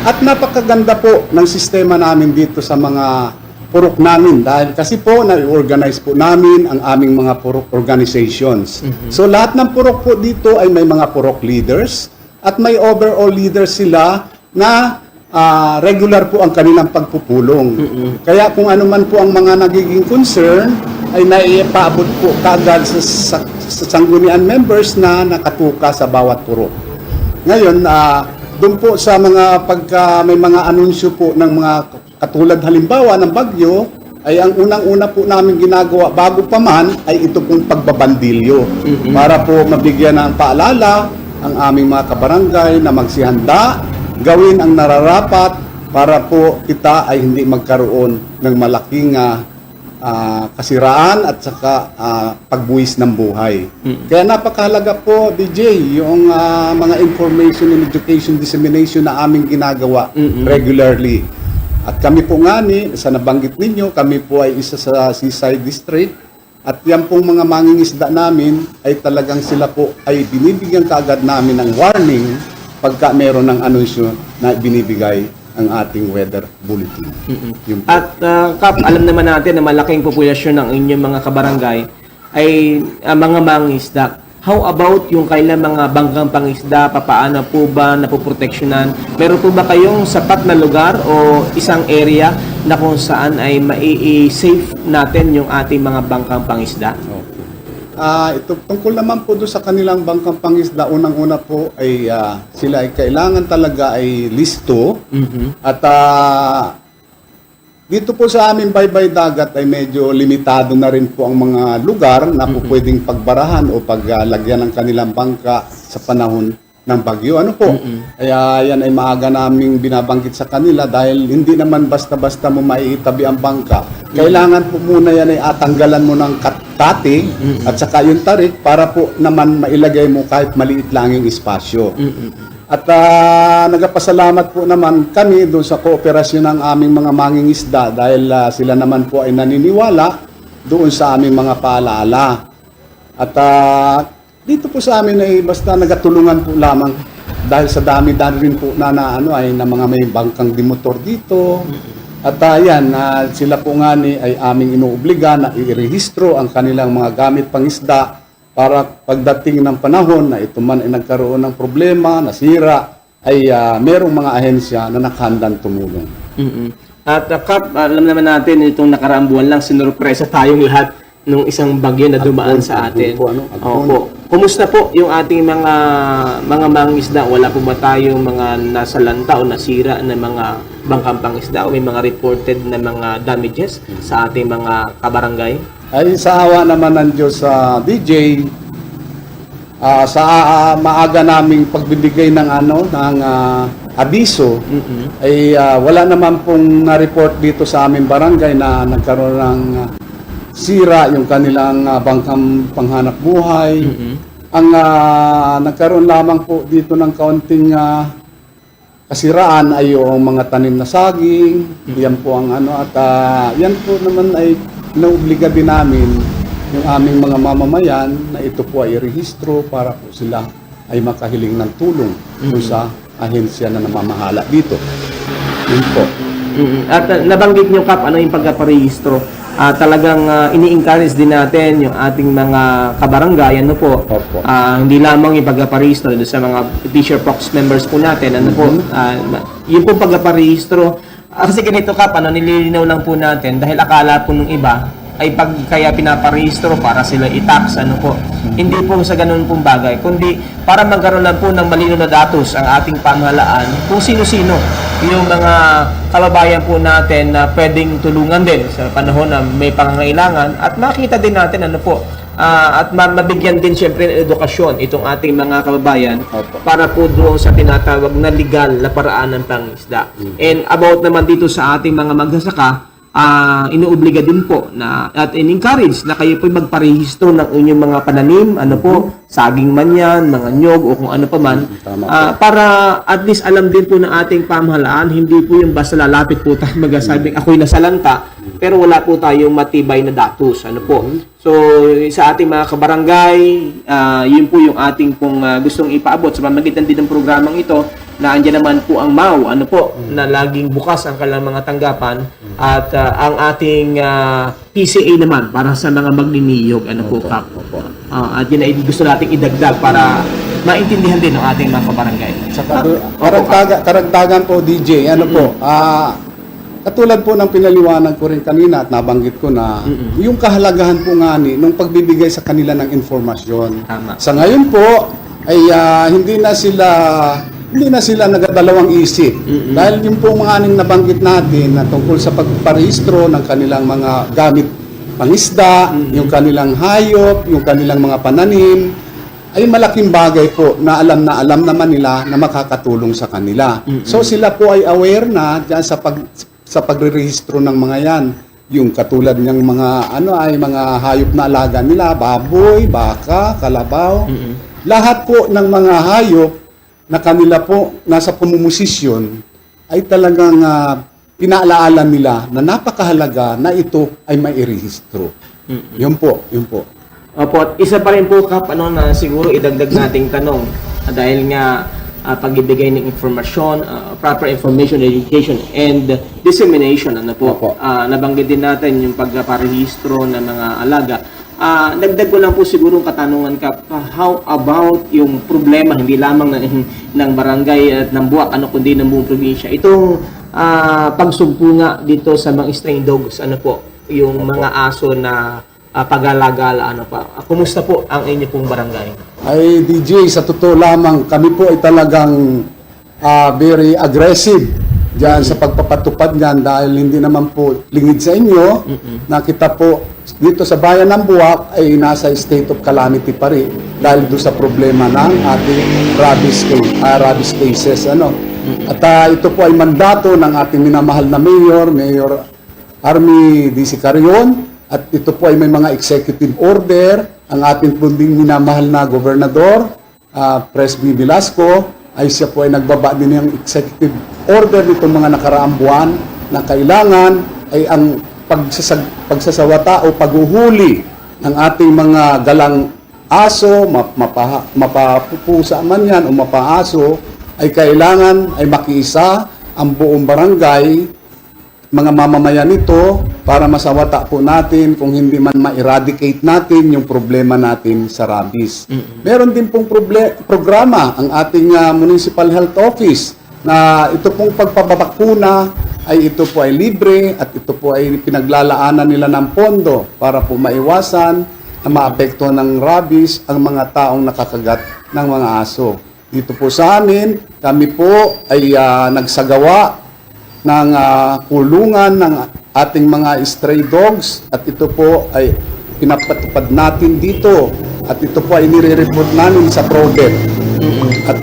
At napakaganda po ng sistema namin dito sa mga purok namin dahil kasi po na-organize po namin ang aming mga purok organizations. So lahat ng purok po dito ay may mga purok leaders at may overall leaders sila na regular po ang kanilang pagpupulong. Kaya kung ano man po ang mga nagiging concern ay naipaabot po kaagad sa sanggunian members na nakatuka sa bawat purok. Ngayon, doon po sa mga pagka may mga anunsyo po ng mga katulad halimbawa ng bagyo, ay ang unang-una po namin ginagawa bago pa man ay ito pong pagbabandilyo para po mabigyan ng paalala ang aming mga kabarangay na magsihanda, gawin ang nararapat para po kita ay hindi magkaroon ng malaking kasiraan at saka pagbuwis ng buhay. Kaya napakahalaga po, DJ, yung mga information and education dissemination na aming ginagawa regularly. At kami po nga sa nabanggit ninyo, kami po ay isa sa Seaside District at yan pong mga mangingisda namin ay talagang sila po ay binibigyan kaagad namin ng warning pagka meron ng anunsyo na binibigay ang ating weather bulletin. Yun po. At Kap, alam naman natin na malaking populasyon ng inyong mga kabarangay ay mga mangisda. How about yung kailang mga bangkang pangisda? Papaano po ba napoproteksyonan? Meron po ba kayong sapat na lugar o isang area na kung saan ay mai-safe natin yung ating mga bangkang pangisda? Ito tungkol naman po doon sa kanilang bangkang pangisda, unang-una po ay sila ay kailangan talaga ay listo. At dito po sa aming baybay dagat ay medyo limitado na rin po ang mga lugar na po pwedeng pagbarahan o paglagyan ng kanilang bangka sa panahon ng bagyo. Ano po? Kaya yan ay maaga naming binabanggit sa kanila dahil hindi naman basta-basta mo maiitabi ang bangka. Kailangan po muna yan ay atanggalan mo ng kating at saka yung tarik para po naman mailagay mo kahit maliit lang yung espasyo. At nagpasalamat po naman kami doon sa kooperasyon ng aming mga mangingisda dahil sila naman po ay naniniwala doon sa aming mga paalala. At dito po sa amin ay basta nagatulungan po lamang dahil sa dami-dami rin po na mga may bangkang dimotor dito. At sila po nga ay aming inuobliga na i-rehistro ang kanilang mga gamit pangisda para pagdating ng panahon na ito man ay nagkaroon ng problema, nasira, ay merong mga ahensya na nakahandang tumulong. Mm-mm. At Kap, alam naman natin itong nakaraang buwan lang sinurpresa tayong lahat nung isang bagyo na dumaan sa atin. Opo. Kumusta po yung ating mga mangingisda? Wala po ba tayong mga nasalanta o nasira na mga bangkang pangisda o may mga reported na mga damages sa ating mga kabarangay? Ay sa awa naman ng Diyos sa DJ, sa maaga naming pagbibigay ng abiso, ay wala naman pong na-report dito sa aming barangay na nagkaroon ng sira yung kanilang bangkang panghanap buhay. Ang nagkaroon lamang po dito ng kaunting kasiraan ay yung mga tanim na saging. Yan po ang at yan po naman ay naobliga din namin yung aming mga mamamayan na ito po ay rehistro para po sila ay makahiling ng tulong doon sa ahensya na namamahala dito. Yun po. At nabanggit nyo, Kap, ano yung pagpaparehistro? Talagang ini-encourage din natin yung ating mga kabarangay, ano po, Opo. hindi lamang yung pagpaparehistro doon sa mga Fisher Fox members po natin, ano po, yung po pagpaparehistro, kasi ganito, Kap, nililinaw lang po natin dahil akala po nung iba ay pag kaya pinaparehistro para sila i-tax, ano po. Hindi po sa ganun pong bagay, kundi para magkaroon lang po ng malinaw na datos ang ating pamahalaan kung sino-sino yung mga kababayan po natin na pwedeng tulungan din sa panahon na may pangangailangan at makita din natin ano po at mabigyan din siyempre ng edukasyon itong ating mga kababayan para po doon sa tinatawag na legal na paraan ng pangisda. And about naman dito sa ating mga magsasaka, inuobliga din po na at in-encourage na kayo po magparehistro ng inyong mga pananim, ano po, saging man yan, mga nyog o kung ano pa man, para at least alam din po ng ating pamahalaan, hindi po yung basta lalapit po tayo magsasabing ako'y nasalanta, pero wala po tayong matibay na datos, ano po. So, sa ating mga kabarangay, yun po yung ating pong gustong ipaabot sa pamamagitan din ng programang ito, na andyan naman po ang MAU, ano po, na laging bukas ang kanilang mga tanggapan at ang ating PCA naman para sa mga magniniyog, ano po, Kap. At yun ay gusto nating idagdag para maintindihan din ng ating mga kabarangay. Sa karagdagan po, DJ, ano po, katulad po ng pinaliwanag ko rin kanina at nabanggit ko na yung kahalagahan po nga nung pagbibigay sa kanila ng informasyon. Tama. Sa ngayon po ay hindi na sila nagadalawang isip. Dahil yung po mga aning nabanggit natin na tungkol sa pagparehistro ng kanilang mga gamit pangisda, yung kanilang hayop, yung kanilang mga pananim, ay malaking bagay po na alam naman nila na makakatulong sa kanila. So sila po ay aware na dyan sa pagre-rehistro ng mga yan. Yung katulad ng mga mga hayop na alaga nila, baboy, baka, kalabaw. Lahat po ng mga hayop na kanila po nasa pamumosisyon ay talagang pinaalaala nila na napakahalaga na ito ay mairehistro. Yun po. Opo, at isa pa rin po, Kap, na siguro idagdag nating tanong dahil nga pag-ibigay ng informasyon, proper information, education, and dissemination, ano po. Nabanggit din natin yung pagparehistro ng mga alaga. Dagdag ko lang po siguro katanungan, Kap, how about yung problema hindi lamang ng barangay at ng Buwak, kundi ng buong probinsya, itong pagsugpo dito sa mga stray dogs, ano po, yung mga aso na pag-alagala, kumusta po ang inyo pong barangay? Ay DJ, sa totoo lamang kami po ay talagang very aggressive diyan sa pagpapatupad niyan dahil hindi naman po lingid sa inyo. Nakita po dito sa bayan ng Buwak ay nasa state of calamity pa rin dahil doon sa problema ng ating rabies cases. At ito po ay mandato ng ating minamahal na Mayor Army DC Carion, at ito po ay may mga executive order. Ang ating punding minamahal na Gobernador, Presby Velasco, ay siya po ay nagbaba din ng executive order nitong mga nakaraang buwan na kailangan ay ang pagsasawata o paghuhuli ng ating mga galang aso, mapapupusa man yan o mapaaso, ay kailangan ay makiisa ang buong barangay, mga mamamayan nito, para masawata po natin kung hindi man ma-eradicate natin yung problema natin sa rabies. Meron din pong programa ang ating Municipal Health Office na ito pong pagpapabakuna ay ito po ay libre at ito po ay pinaglalaanan nila ng pondo para po maiwasan ang maapekto ng rabies ang mga taong nakakagat ng mga aso. Dito po sa amin, kami po ay nagsagawa ng kulungan ng ating mga stray dogs at ito po ay pinapatupad natin dito at ito po ay nire-report namin sa PRODEP. At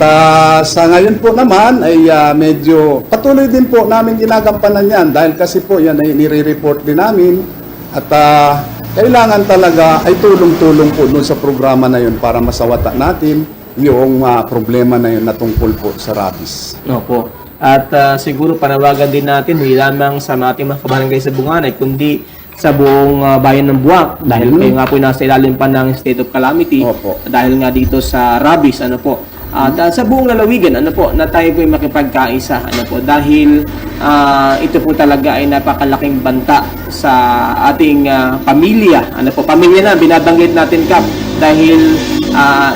sa ngayon po naman ay medyo patuloy din po namin ginagampanan yan dahil kasi po yan ay nire-report din namin at kailangan talaga ay tulong-tulong po doon sa programa na yun para masawata natin yung problema na yun na tungkol po sa rabies. Opo. At siguro panawagan din natin, hindi lamang sa ating mga kabarangay sa Bunganay, kundi sa buong bayan ng Buwak. Dahil kayo nga po nasa ilalim pa ng state of calamity. Opo. Dahil nga dito sa rabies, ano po. At sa buong lalawigan, ano po, na tayo po ay makipagkaisa, ano po. Dahil ito po talaga ay napakalaking banta sa ating pamilya. Ano po, pamilya na, binabanggit natin, Kap. Dahil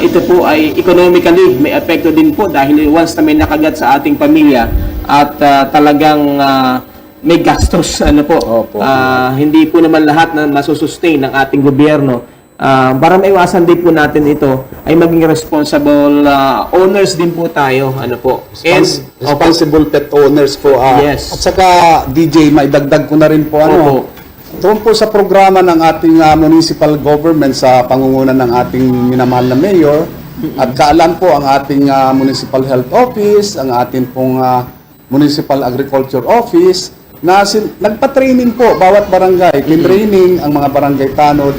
ito po ay economically may epekto din po dahil once na may nakagat sa ating pamilya at talagang may gastos ano po. Opo. Hindi po naman lahat na masusustain ng ating gobyerno. Para maiwasan din po natin ito ay maging responsible owners din po tayo ano po. Responsible pet owners po. Yes. At saka DJ, maidagdag ko na rin po Opo. Doon po sa programa ng ating municipal government sa pangunguna ng ating minamahal na mayor at kaalam po ang ating municipal health office, ang ating pong municipal agriculture office na nagpa-training po bawat barangay, training ang mga barangay tanod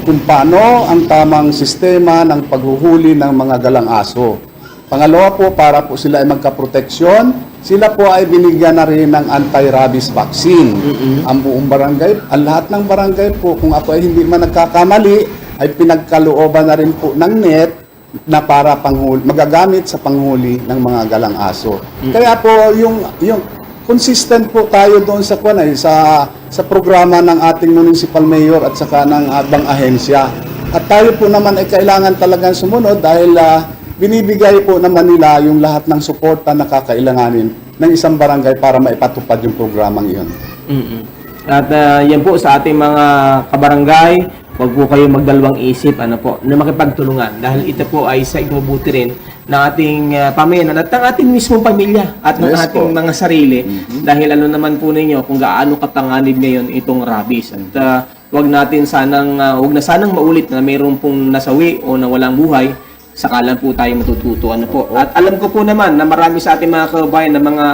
kung paano ang tamang sistema ng paghuhuli ng mga galang aso. Pangalawa po, para po sila ay magkaproteksyon, sila po ay binigyan na rin ng anti-rabies vaccine. Ang buong barangay, ang lahat ng barangay po, kung ako ay hindi man nagkakamali, ay pinagkalooban na rin po ng net na para magagamit sa panghuli ng mga galang aso. Kaya po, yung consistent po tayo doon sa sa programa ng ating municipal mayor at saka ng abang ahensya. At tayo po naman ay kailangan talagang sumunod dahil binibigay po naman nila yung lahat ng suporta na kakailanganin ng isang barangay para maipatupad yung programang iyon. At yan po sa ating mga kabarangay, huwag po kayo magdalawang isip ano po, na makipagtulungan dahil ito po ay sa ikabubuti rin ng ating pamayanan at ng ating mismong pamilya at ng Yes, ating po. mga sarili dahil ano naman po ninyo kung gaano kapanganib ngayon itong rabies at huwag na sanang maulit na mayroon pong nasawi o na walang buhay. Sakalan po tayo matututo. Ano po? At alam ko po naman na marami sa ating mga kababayan na mga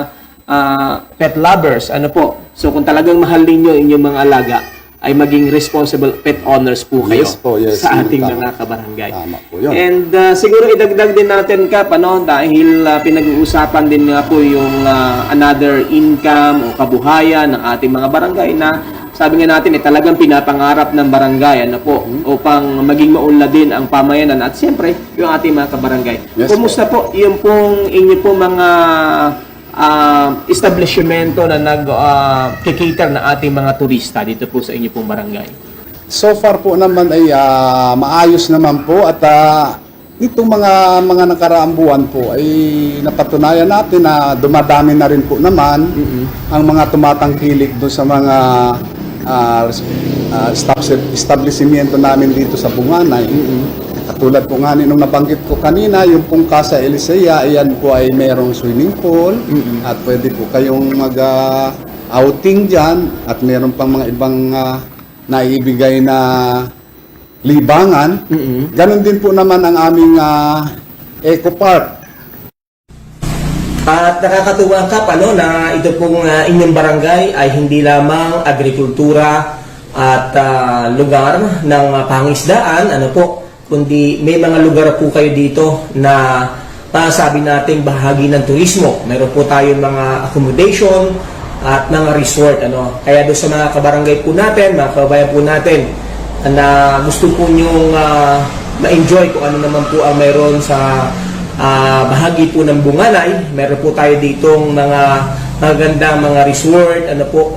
pet lovers. Ano po? So kung talagang mahal ninyo inyong mga alaga, ay maging responsible pet owners po kayo Yes po, yes. sa ating Tama. mga kabarangay. Tama po yun. And siguro idagdag din natin, Kap, dahil pinag-uusapan din nga po yung another income o kabuhayan ng ating mga barangay na sabi nga natin, talagang pinapangarap ng barangay upang maging maunlad din ang pamayanan at siyempre, yung ating mga kabarangay. Yes, Kumusta po yung pong inyo po mga establishmento na nag-cater ng ating mga turista dito po sa inyo pong barangay? So far po naman ay maayos naman po at itong mga nakaraang buwan po ay napatunayan natin na dumadami na rin po naman ang mga tumatangkilik doon sa mga establishmento namin dito sa Bunganay. Katulad po nga nung nabanggit ko kanina, yung pong Casa Elisea, ayan po ay mayroong swimming pool at pwede po kayong mag-outing dyan at mayroon pang mga ibang naibigay na libangan. Ganon din po naman ang aming Eco Park. At nakakatuwa ka na ito pong inyong barangay ay hindi lamang agrikultura at lugar ng pangisdaan, kundi may mga lugar po kayo dito na masasabi nating bahagi ng turismo. Meron po tayong mga accommodation at mga resort. Kaya doon sa mga kabarangay po natin, mga kababayan po natin, na gusto po nyong ma-enjoy kung ano naman po ang meron sa bahagi po ng Bunganay. Meron po tayo ditong mga magandang mga resort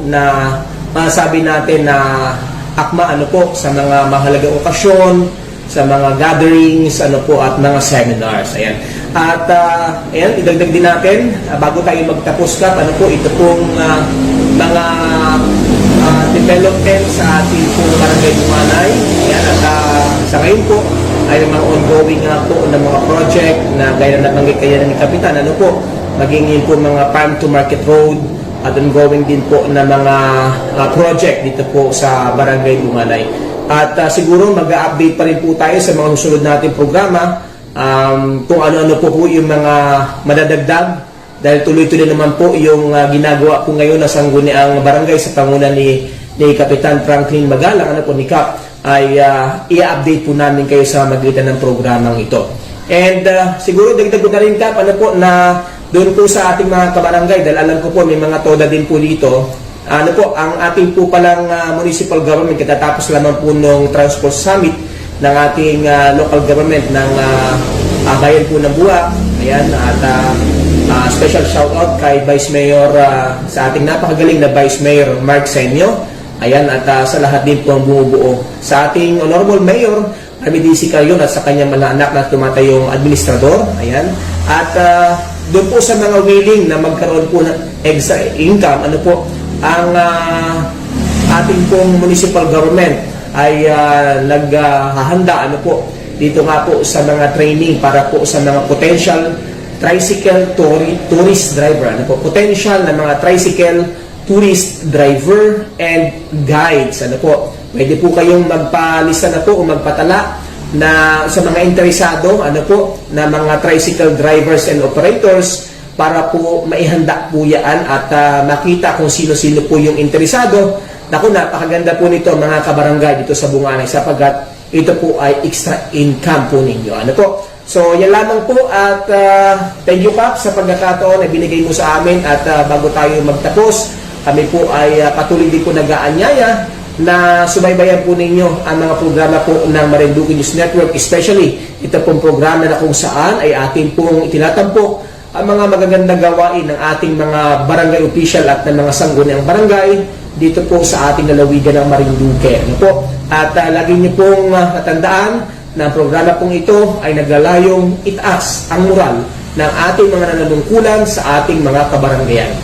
na masabi natin na akma sa mga mahalagang okasyon, sa mga gatherings, at mga seminars. Ayan. At ayan, idagdag din natin, bago tayo magtapos ito pong mga development sa ating pong Barangay Dumanay. Ayan, at sa ngayon po, ay mga ongoing po ng mga project na gaya na nabanggit kaya ng Kapitan, maging yun po mga farm to market road, at ongoing din po na mga project dito po sa Barangay Dumanay. At siguro mag-update pa rin po tayo sa mga susunod nating programa, kung ano-ano po yung mga madadagdag, dahil tuloy-tuloy naman po yung ginagawa po ngayon na sangguniang barangay sa panguna ni Kapitan Franklin Magalang, ni Kap, ay i-update po namin kayo sa magitan ng programang ito. And siguro dagdag ko na rin, Kap, na doon po sa ating mga kabarangay, dahil alam ko po may mga toda din po dito, ang ating po palang municipal government, katatapos lamang po nung Transport Summit ng ating local government ng bayan po ng Buwak. Ayan, at special shout out kay Vice Mayor, sa ating napakagaling na Vice Mayor Mark Senyo. Ayan, at sa lahat din po ang bumubuo. Sa ating Honorable Mayor Armidici Carion at sa kanyang mga anak na tumatayong administrador. Ayan, at doon po sa mga willing na magkaroon po ng extra income, ang ating pong municipal government ay naghahanda dito nga po sa mga training para po sa mga potential tricycle tourist driver, potential na mga tricycle tourist driver and guides. Pwede po kayong magpalista o magpatala na sa mga interesado na mga tricycle drivers and operators, para po maihanda po yan at makita kung sino-sino po yung interesado. Napakaganda po nito mga kabarangay dito sa Bunganay, sapagkat ito po ay extra income po ninyo. So yan lamang po, at thank you, Kap, sa pagkakataon na binigay mo sa amin. At bago tayo magtapos, kami po ay patuloy din po nag-aanyaya na subaybayan po ninyo ang mga programa po ng Marinduque News Network, especially ito pong programa na kung saan ay ating pong itinatampok ang mga magagandang gawain ng ating mga barangay official at ng mga sangguniang barangay dito po sa ating lalawigan ng Marinduque. At lagi niyo pong natandaan na ang programa pong ito ay naglalayong itaas ang moral ng ating mga nanunungkulan sa ating mga kabarangayan.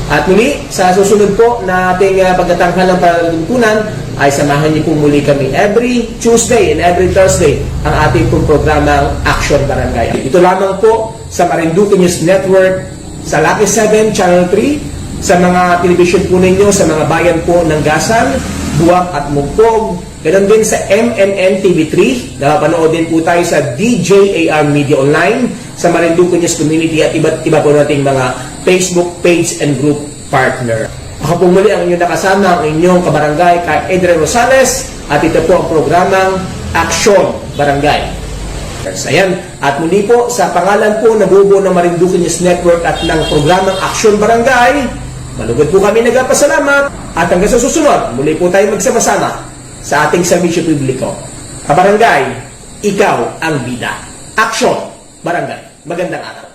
At muli, sa susunod po na ating pagtatanghal ng panunungkulan, ay samahan niyo po muli kami every Tuesday and every Thursday ang ating pong programang Action Barangay. Ito lamang po sa Marinduque News Network, sa Lucky 7 Channel 3, sa mga television po ninyo, sa mga bayan po ng Gasan, Buwak at Mugpog. Ganon din sa MNN TV3, napanood din po tayo sa DJAR Media Online, sa Marinduque News Community at iba't iba po nating mga Facebook page and group partner. Ako po muli ang inyong nakasama, ang inyong kabarangay, kay Adrian Rosales, at ito po ang programang Action Barangay. Ayan. At muli po, sa pangalan po na bubuo ng Marinduque News Network at ng programang Action Barangay, malugod po kami nagpasalamat, at hanggang sa susunod, muli po tayo magsama-sama sa ating serbisyo publiko. Kabarangay, ikaw ang bida. Action Barangay. Magandang araw.